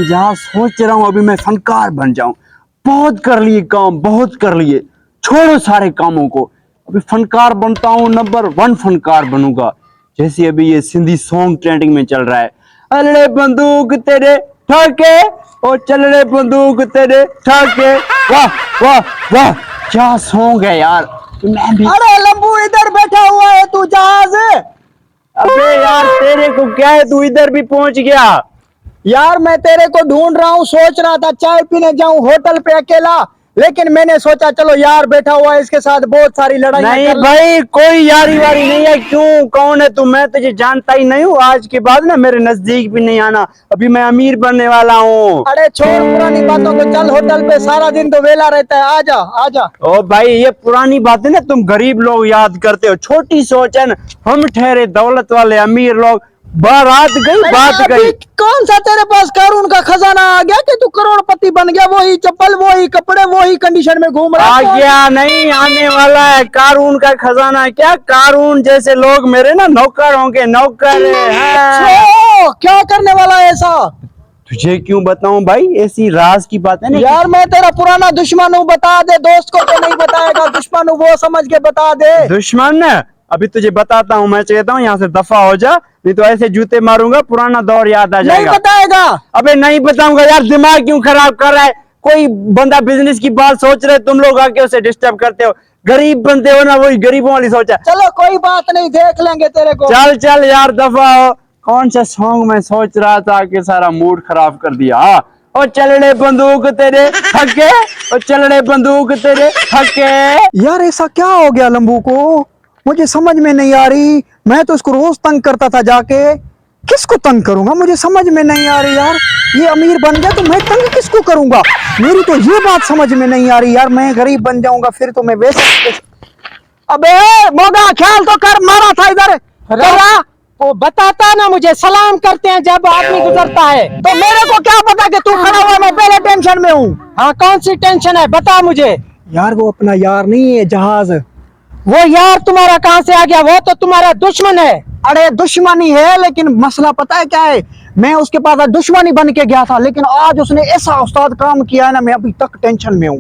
लेकिन जहाँ सोच रहा हूँ अभी मैं फनकार बन जाऊं। बहुत कर लिए काम, बहुत कर लिए, छोड़ो सारे कामों को। अभी फनकार बनता हूँ, नंबर 1 फनकार बनूंगा। जैसे अभी ये सिंधी सॉन्ग ट्रेंडिंग में चल रहा है, अरे बंदूक तेरे ठाके, ओ चल रे बंदूक तेरे ठाके। वाह वाह वाह, क्या सॉन्ग है यार। मैं भी, अरे लंबू इधर बैठा हुआ है तू जहाज। अबे यार तेरे को क्या है, तू इधर भी पहुंच गया। यार मैं तेरे को ढूंढ रहा हूँ, सोच रहा था चाय पीने जाऊं होटल पे अकेला, लेकिन मैंने सोचा चलो यार बैठा हुआ है, इसके साथ बहुत सारी लड़ाइयां नहीं कर ले। भाई, कोई यारी वारी नहीं है। क्यों, कौन है तू? मैं तुझे जानता ही नहीं हूँ। आज के बाद ना मेरे नजदीक भी नहीं आना। अभी मैं अमीर बनने वाला हूँ। अरे छोड़ पुरानी बातों को, चल होटल पे, सारा दिन तो वेला रहता है, आजा आजा। ओ भाई, ये पुरानी बात है ना, तुम गरीब लोग याद करते हो, छोटी सोच है ना। हम ठहरे दौलत वाले अमीर लोग। बारात गई, बात अभी गई। कौन सा तेरे पास कारून का खजाना आ गया कि तू करोड़पति बन गया? वही चप्पल, वही कपड़े, वही कंडीशन में घूम रहा आ है। गया नहीं, आने वाला है। कारून का खजाना क्या, कारून जैसे लोग मेरे ना नौकर होंगे, नौकर है। क्या करने वाला है ऐसा? तुझे क्यों बताऊं भाई, ऐसी राज की बात है ना। यार मैं तेरा पुराना दुश्मन हूँ, बता दे। दोस्त को तो नहीं बताएगा, दुश्मन हूँ वो समझ के बता दे। दुश्मन है? अभी तुझे बताता हूँ। मैं कहता हूँ यहाँ से दफा हो जा, नहीं तो ऐसे जूते मारूंगा, पुराना दौर याद आ नहीं जाएगा। बताएगा? अबे नहीं बताऊंगा यार, दिमाग क्यों खराब कर रहा है। कोई बंदा बिजनेस की बात सोच रहे, तुम लोग आके उसे डिस्टर्ब करते हो। गरीब बनते हो ना, वही गरीबों वाली सोच है। चलो कोई बात नहीं, देख लेंगे तेरे को। चल चल यार, दफा हो। कौन सा सॉन्ग मैं सोच रहा था कि सारा मूड खराब कर दिया। ओ चल रे बंदूक तेरे हके, ओ चल रे बंदूक तेरे हके। यार ऐसा क्या हो गया लंबू को, मुझे समझ में नहीं आ रही। मैं तो इसको रोज तंग करता था जाके, किसको तंग करूंगा मुझे समझ में नहीं आ रही यार। ये अमीर बन गया तो मैं तंग किसको करूंगा? मेरी तो ये बात समझ में नहीं आ रही यार। मैं गरीब बन जाऊंगा फिर तो मैं वैसे। अबे मोगा, ख्याल तो कर, मारा था इधर। वो बताता ना, मुझे सलाम करते हैं जब आदमी गुजरता है। तो मेरे को क्या पता कि तू खड़ा हुआ, मैं पहले टेंशन में हूँ। हाँ, कौन सी टेंशन है बता मुझे। यार वो अपना यार नहीं है जहाज। वो यार तुम्हारा कहाँ से आ गया? वो तो तुम्हारा दुश्मन है। अरे दुश्मनी है, लेकिन मसला पता है क्या है? मैं उसके पास दुश्मनी बन के गया था, लेकिन आज उसने ऐसा उस्ताद काम किया है ना, मैं अभी तक टेंशन में हूँ।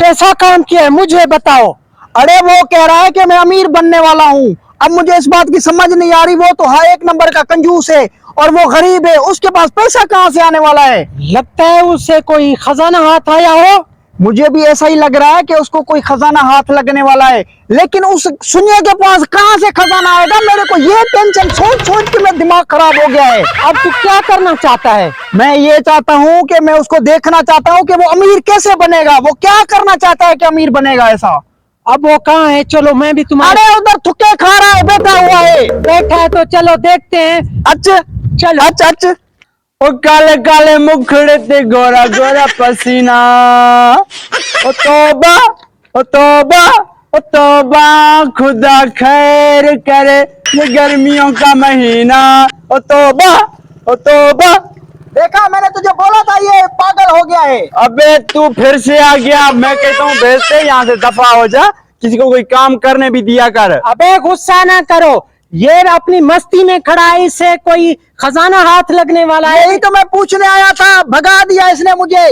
कैसा काम किया है मुझे बताओ। अरे वो कह रहा है कि मैं अमीर बनने वाला हूँ। अब मुझे इस बात की समझ नहीं आ रही, वो तो हाँ एक नंबर का कंजूस है और वो गरीब है, उसके पास पैसा कहाँ से आने वाला है? लगता है उससे कोई खजाना हाथ आया हो। मुझे भी ऐसा ही लग रहा है कि उसको कोई खजाना हाथ लगने वाला है, लेकिन उस सुनिए के पास कहाँ से खजाना आएगा? मेरे को ये टेंशन सोच सोच के मेरा दिमाग खराब हो गया है। अब तू क्या करना चाहता है? मैं ये चाहता हूँ कि मैं उसको देखना चाहता हूँ कि वो अमीर कैसे बनेगा, वो क्या करना चाहता है कि अमीर बनेगा ऐसा। अब वो कहाँ है? चलो मैं भी तुम्हारे। अरे उधर थुक्के खा रहा है, बैठा हुआ है। बैठा है तो चलो देखते हैं। अच्छा चलो। अच्छा अच्छा। ओ काले काले मुखड़े ते गोरा गोरा पसीना, ओ तौबा, ओ तौबा, ओ तौबा, खुदा खैर करे ये गर्मियों का महीना। ओ तौबा, ओ तौबा। देखा, मैंने तुझे बोला था ये पागल हो गया है। अबे तू फिर से आ गया। मैं कहता हूँ भेजते यहाँ से दफा हो जा, किसी को कोई काम करने भी दिया कर। अबे गुस्सा ना करो, ये अपनी मस्ती में खड़ा है, इससे कोई खजाना हाथ लगने वाला है। यही तो मैं पूछने आया था, भगा दिया इसने मुझे।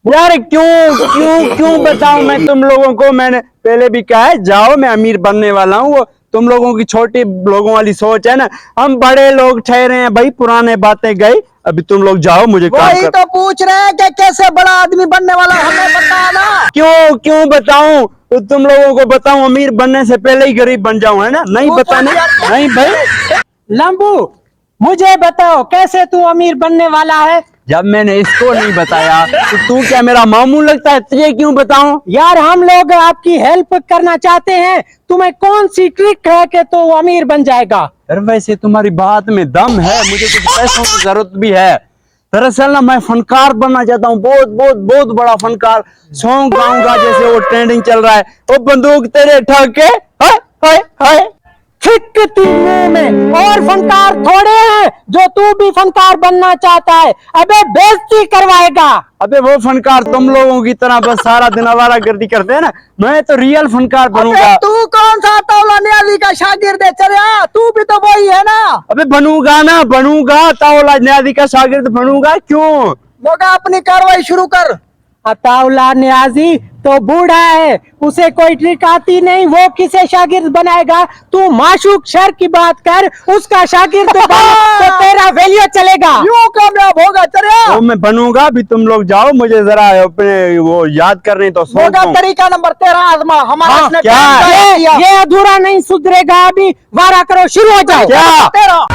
यार क्यों क्यों क्यों बताऊं मैं तुम लोगों को? मैंने पहले भी कहा है, जाओ मैं अमीर बनने वाला हूँ। वो तुम लोगों की छोटी लोगों वाली सोच है ना। हम बड़े लोग ठहरे हैं भाई, पुराने बातें गई। अभी तुम लोग जाओ, मुझे काम वही कर। तो पूछ रहे हैं कि कैसे बड़ा आदमी बनने वाला, हमें बता ना। क्यों क्यों बताऊं? तो तुम लोगों को बताऊं, अमीर बनने से पहले ही गरीब बन जाऊं, है ना? नहीं बताने, नहीं भाई। लंबू मुझे बताओ, कैसे तू अमीर बनने वाला है? जब मैंने इसको नहीं बताया तो तू क्या मेरा मामू लगता है? तुझे क्यों बताऊं? यार हम लोग आपकी हेल्प करना चाहते हैं, तुम्हें कौन सी ट्रिक है कि तू अमीर बन जाएगा? यार वैसे तुम्हारी बात में दम है, मुझे कुछ पैसों की जरूरत भी है। दरअसल ना मैं फनकार बनना चाहता हूँ, बहुत बहुत बहुत बड़ा फनकार। सॉन्ग गाऊंगा जैसे वो ट्रेंडिंग चल रहा है, वो बंदूक तेरे ठाके, हाय हाय हाय। फिकती मुंह में, और फनकार थोड़े हैं जो तू भी फनकार बनना चाहता है। अबे बेइज्जती करवाएगा। अबे वो फनकार तुम लोगों की तरह बस सारा दिन आवारागर्दी करते हैं ना, मैं तो रियल फनकार बनूंगा। अबे तू कौन सा तौला न्याली का शागिर्द है? चल तू भी तो वही है ना। अबे बनूंगा ना, बनूंगा। ताओला न्यादी का शागिर्द बनूंगा। क्यों? मोगा अपनी कार्रवाई शुरू कर। अताउल्ला न्याजी तो बूढ़ा है, उसे कोई ट्रिक आती नहीं, वो किसे शागिर्द बनाएगा? तू माशूक शर की बात कर, उसका शागिर्द बन तो तेरा वैल्यू चलेगा। यूं कामयाब होगा चरिया। तो मैं बनूंगा भी, तुम लोग जाओ, मुझे जरा अपने वो याद करने तो मोगा सोचो। तरीका नंबर 13 आजमा। हमारा हाँ, इसने क्या? काम तय किया। ये अधूरा नहीं सुधरेगा, अभी वारा करो, शुरू हो जाओ। क्या? 13